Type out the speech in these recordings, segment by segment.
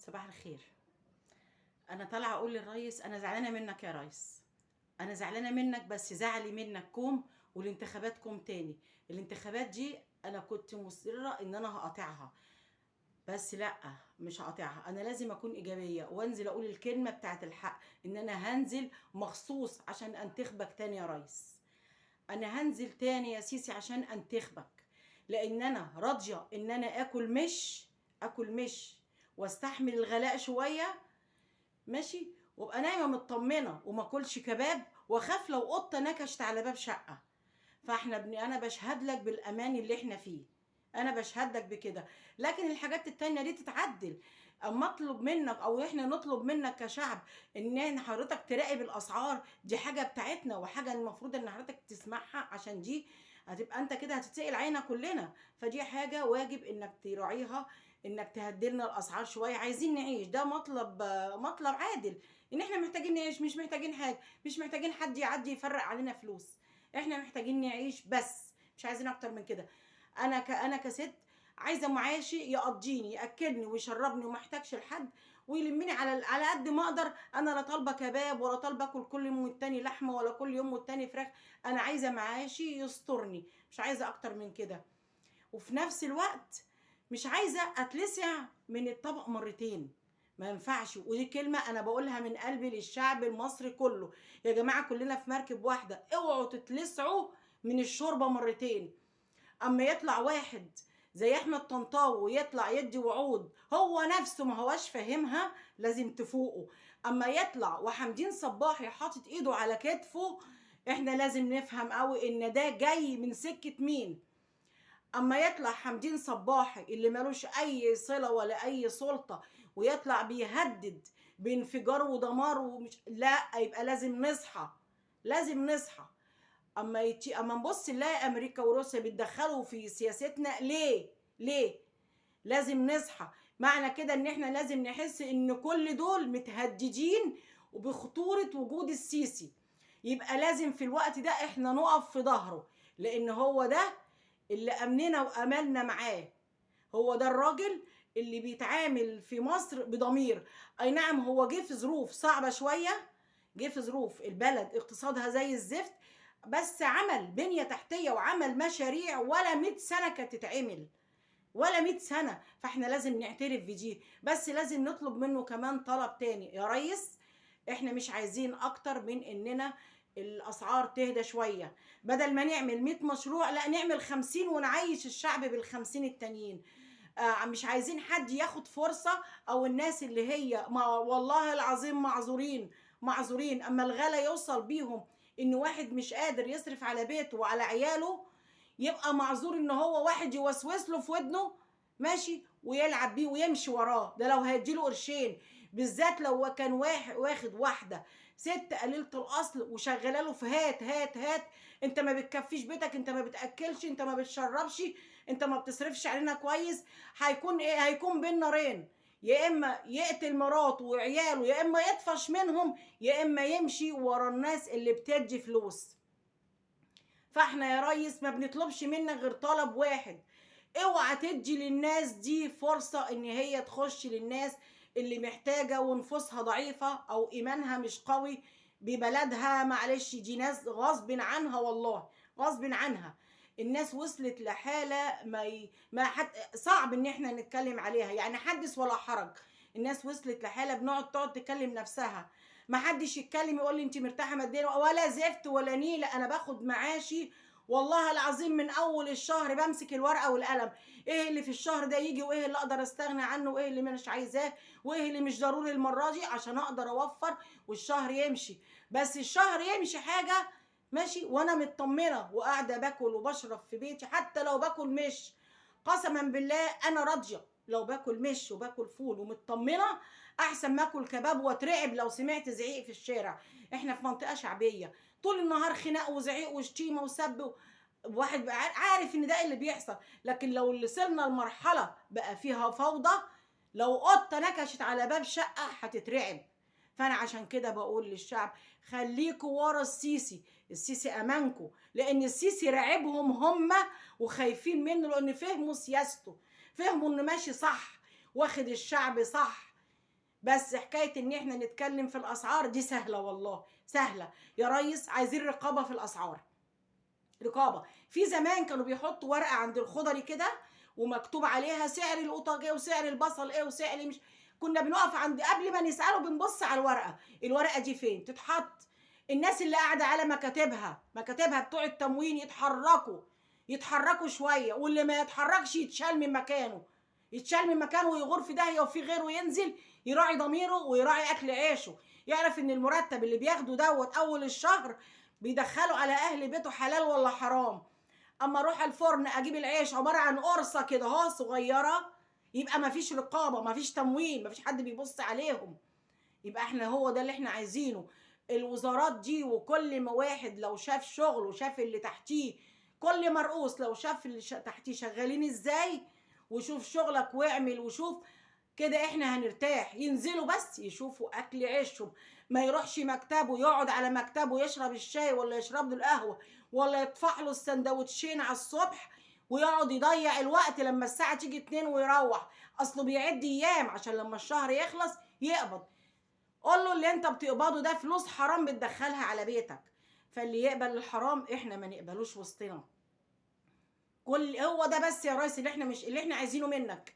صباح الخير. انا طالعه اقول للريس انا زعلانه منك يا ريس. انا زعلانه منك، بس زعلي منك كوم والانتخابات كوم تاني. الانتخابات دي انا كنت مصره ان انا هقاطعها، بس لا، مش هقاطعها. انا لازم اكون ايجابيه وانزل اقول الكلمه بتاعت الحق، ان انا هنزل مخصوص عشان انتخبك تاني يا ريس. انا هنزل تاني يا سيسي عشان انتخبك، لان انا راضيه ان انا اكل مش واستحمل الغلاء شويه، ماشي، وابقى نايمه مطمنه وما اكلش كباب واخاف لو قطه نكشت على باب شقه. انا بشهد لك بالامان اللي احنا فيه، انا بشهد لك بكده. لكن الحاجات التانية دي تتعدل. اما اطلب منك او احنا نطلب منك كشعب ان حضرتك تراقب الاسعار، دي حاجه بتاعتنا وحاجه المفروض ان حضرتك تسمعها، عشان دي هتبقى انت كده هتتسأل علينا كلنا. فدي حاجه واجب انك تراعيها، انك تهدلنا الاسعار شويه. عايزين نعيش، ده مطلب عادل، ان احنا محتاجين نعيش، مش محتاجين حاجه، مش محتاجين حد يعدي يفرق علينا فلوس. احنا محتاجين نعيش بس، مش عايزين اكتر من كده. انا كست عايزه معاشي يقضيني ياكلني ويشربني وما احتاجش لحد، ويلمني على قد ما اقدر. انا لا طالبه كباب ولا طالبه اكل كل يوم والتاني لحمه ولا كل يوم والتاني فراخ. انا عايزه معاشي يسترني، مش عايزه اكتر من كده. وفي نفس الوقت مش عايزه اتلسع من الطبق مرتين، ما ينفعش. ودي كلمه انا بقولها من قلبي للشعب المصري كله. يا جماعه كلنا في مركب واحده، اوعوا تتلسعوا من الشوربه مرتين. اما يطلع واحد زي احمد طنطاوي يطلع يدي وعود هو نفسه ما هواش فاهمها، لازم تفوقوا. اما يطلع وحمدين صباحي حاطط ايده على كتفه، احنا لازم نفهم قوي ان ده جاي من سكه مين. اما يطلع حمدين صباحي اللي ملوش اي صله ولا اي سلطه ويطلع بيهدد بانفجار ودمار ومش لا، يبقى لازم نصحى، لازم نصحى. اما نبص نلاقي امريكا وروسيا بيتدخلوا في سياستنا، ليه لازم نصحى. معنى كده ان احنا لازم نحس ان كل دول متهددين وبخطورة وجود السيسي. يبقى لازم في الوقت ده احنا نقف في ظهره، لان هو ده اللي امننا واملنا معاه. هو ده الراجل اللي بيتعامل في مصر بضمير. اي نعم هو جه في ظروف صعبة شوية، جه في ظروف البلد اقتصادها زي الزفت، بس عمل بنية تحتية وعمل مشاريع ولا 100 سنة كانت تتعمل، ولا 100 سنة. فاحنا لازم نعترف بدي، بس لازم نطلب منه كمان طلب تاني يا ريس. احنا مش عايزين اكتر من اننا الاسعار تهدى شوية. بدل ما نعمل 100 مشروع، لا نعمل 50 ونعيش الشعب بال50 التانيين. مش عايزين حد ياخد فرصة، او الناس اللي هي ما والله العظيم معذورين اما الغلا يوصل بيهم ان واحد مش قادر يصرف على بيته وعلى عياله، يبقى معذور ان هو واحد يوسوس له في ودنه ماشي ويلعب بيه ويمشي وراه. ده لو هيديله قرشين، بالذات لو كان واخد واحده ست قليله الاصل وشغاله له في هات هات هات. انت ما بتكفيش بيتك، انت ما بتاكلش، انت ما بتشربش، انت ما بتصرفش علينا كويس. هيكون ايه؟ هيكون بين نارين، يا اما يقتل مراته وعياله، يا اما يطفش منهم، يا اما يمشي ورا الناس اللي بتدي فلوس. فاحنا يا ريس ما بنطلبش منك غير طلب واحد، اوعى تدي للناس دي فرصة ان هي تخش للناس اللي محتاجة ونفوسها ضعيفة او ايمانها مش قوي ببلدها. معلش دي ناس غصب عنها، والله غصب عنها. الناس وصلت لحالة ما صعب ان احنا نتكلم عليها، يعني حدث ولا حرج. الناس وصلت لحالة تقعد تكلم نفسها، ما حدش يتكلم يقول لي انت مرتاحه ماديا ولا زفت ولا نيله. انا باخد معاشي والله العظيم من اول الشهر بمسك الورقه والقلم، ايه اللي في الشهر ده يجي، وايه اللي اقدر استغنى عنه، وايه اللي مش عايزاه، وايه اللي مش ضروري المره دي، عشان اقدر اوفر والشهر يمشي. بس الشهر يمشي حاجه ماشي وانا مطمنه وقاعده باكل وبشرب في بيتي، حتى لو باكل مش، قسما بالله انا راضيه لو باكل مش وباكل فول ومطمنه، احسن ما اكل كباب واترعب لو سمعت زعيق في الشارع. احنا في منطقه شعبيه، طول النهار خناق وزعيق وشتيمه وسب، واحد بقى عارف ان ده اللي بيحصل. لكن لو اللي وصلنا لمرحله بقى فيها فوضى، لو قطه نكشت على باب شقه هتترعب. فانا عشان كده بقول للشعب خليكوا ورا السيسي، السيسي امانكوا، لان السيسي راعبهم هم وخايفين منه، لان فهموا سياسته، فهموا انه ماشي صح، واخد الشعب صح. بس حكايه ان احنا نتكلم في الاسعار دي سهله، والله سهله يا ريس. عايزين رقابه في الاسعار، رقابه. في زمان كانوا بيحطوا ورقه عند الخضري كده ومكتوب عليها سعر القطه ايه وسعر البصل ايه وسعر مش، كنا بنقف عند قبل ما نساله بنبص على الورقه، الورقه دي فين تتحط. الناس اللي قاعده على مكاتبها بتوع التموين يتحركوا شويه، واللي ما يتحركش يتشال من مكانه، يتشال من مكانه ويغور في داهيه وفي غيره ينزل يراعي ضميره ويراعي اكل عيشه، يعرف ان المرتب اللي بياخده دوت اول الشهر بيدخله على اهل بيته حلال ولا حرام. اما اروح الفرن اجيب العيش عباره عن قرصه كده اهو صغيره، يبقى مفيش رقابه، مفيش تموين، مفيش حد بيبص عليهم. يبقى احنا هو ده اللي احنا عايزينه. الوزارات دي وكل ما واحد لو شاف شغل وشاف اللي تحتيه، كل مرؤوس لو شاف اللي تحتيه شغالين ازاي وشوف شغلك واعمل وشوف كده، احنا هنرتاح. ينزلوا بس يشوفوا اكل عيشهم، ما يروحش مكتبه يقعد على مكتبه يشرب الشاي ولا يشرب له القهوه ولا يطفح له السندوتشين على الصبح ويقعد يضيع الوقت لما الساعه تيجي 2 ويروح، اصله بيعد ايام عشان لما الشهر يخلص يقبض. قول له اللي انت بتقبضه ده فلوس حرام بتدخلها على بيتك، فاللي يقبل الحرام احنا ما نقبلوش وسطنا. كل هو ده بس يا ريس اللي احنا مش اللي احنا عايزينه منك.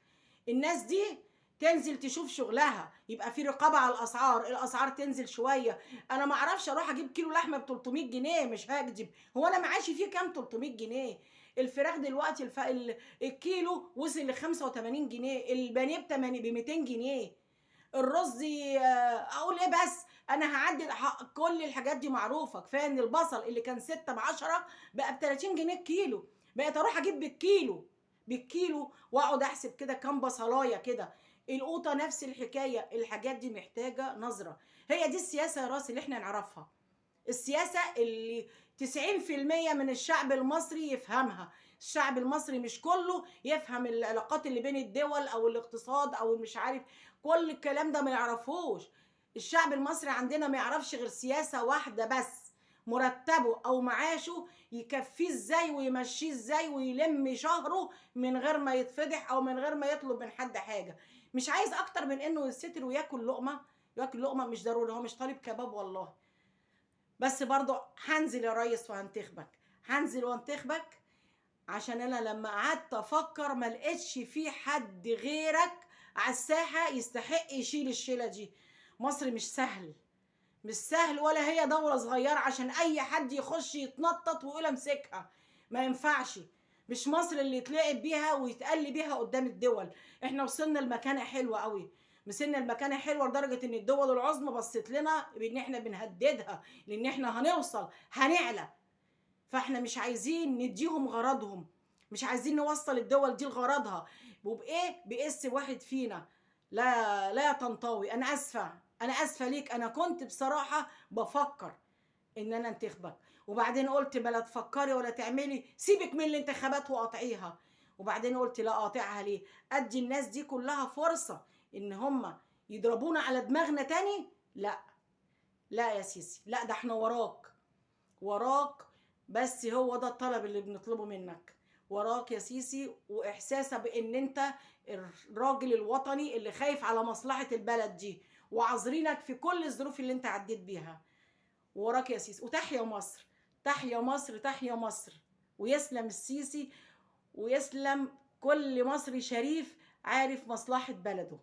الناس دي تنزل تشوف شغلها، يبقى في رقابه على الاسعار، الاسعار تنزل شويه. انا ما اعرفش اروح اجيب كيلو لحمه ب 300 جنيه، مش هكذب، هو انا معاشي فيه كام 300 جنيه؟ الفراخ دلوقتي الكيلو وصل ل 85 جنيه، البانيه ب 200 جنيه، الرز اقول ايه بس. انا هعدي كل الحاجات دي معروفه. كفايه ان البصل اللي كان 6 ب10 بقى ب30 جنيه الكيلو، بقيت اروح اجيب بالكيلو واقعد احسب كده كام بصلايه كده. القوطه نفس الحكايه. الحاجات دي محتاجه نظره. هي دي السياسه يا راس اللي احنا نعرفها، السياسه اللي 90% من الشعب المصري يفهمها. الشعب المصري مش كله يفهم العلاقات اللي بين الدول او الاقتصاد او مش عارف، كل الكلام ده ما يعرفوش. الشعب المصري عندنا ما يعرفش غير سياسة واحدة بس، مرتبه او معاشه يكفيه ازاي ويمشيه ازاي ويلم شهره من غير ما يتفضح او من غير ما يطلب من حد حاجة. مش عايز اكتر من انه يستر وياكل لقمة. ياكل لقمة مش ضروري، هو مش طالب كباب والله. بس برضو هنزل يا ريس وهنتخبك، هنزل وانتخبك، عشان انا لما قعدت افكر ما لقيتش في حد غيرك على الساحه يستحق يشيل الشيله دي. مصر مش سهل، مش سهل، ولا هي دوله صغيره عشان اي حد يخش يتنطط ويقول امسكها. ما ينفعش. مش مصر اللي يتلعب بيها ويتقل بيها قدام الدول. احنا وصلنا لمكانه حلوه قوي، وصلنا لمكانه حلوه لدرجه ان الدول العظمى بصت لنا بان احنا بنهددها، لان احنا هنوصل هنعلى. فاحنا مش عايزين نديهم غرضهم، مش عايزين نوصل الدول دي لغرضها. وبايه؟ باسم واحد فينا. لا تنطوي، انا اسفه، انا اسفه ليك. انا كنت بصراحه بفكر ان انا انتخبك، وبعدين قلت بلا تفكري ولا تعملي، سيبك من الانتخابات وقاطعيها. وبعدين قلت لا اقاطعها ليه؟ ادي الناس دي كلها فرصه ان هم يضربونا على دماغنا تاني. لا لا يا سيسي، لا، ده احنا وراك. بس هو ده الطلب اللي بنطلبه منك، وراك يا سيسي، واحساسه بان انت الراجل الوطني اللي خايف على مصلحة البلد دي، وعذرينك في كل الظروف اللي انت عديت بيها. وراك يا سيسي. وتحيا مصر، تحيا مصر، تحيا مصر. ويسلم السيسي، ويسلم كل مصري شريف عارف مصلحة بلده.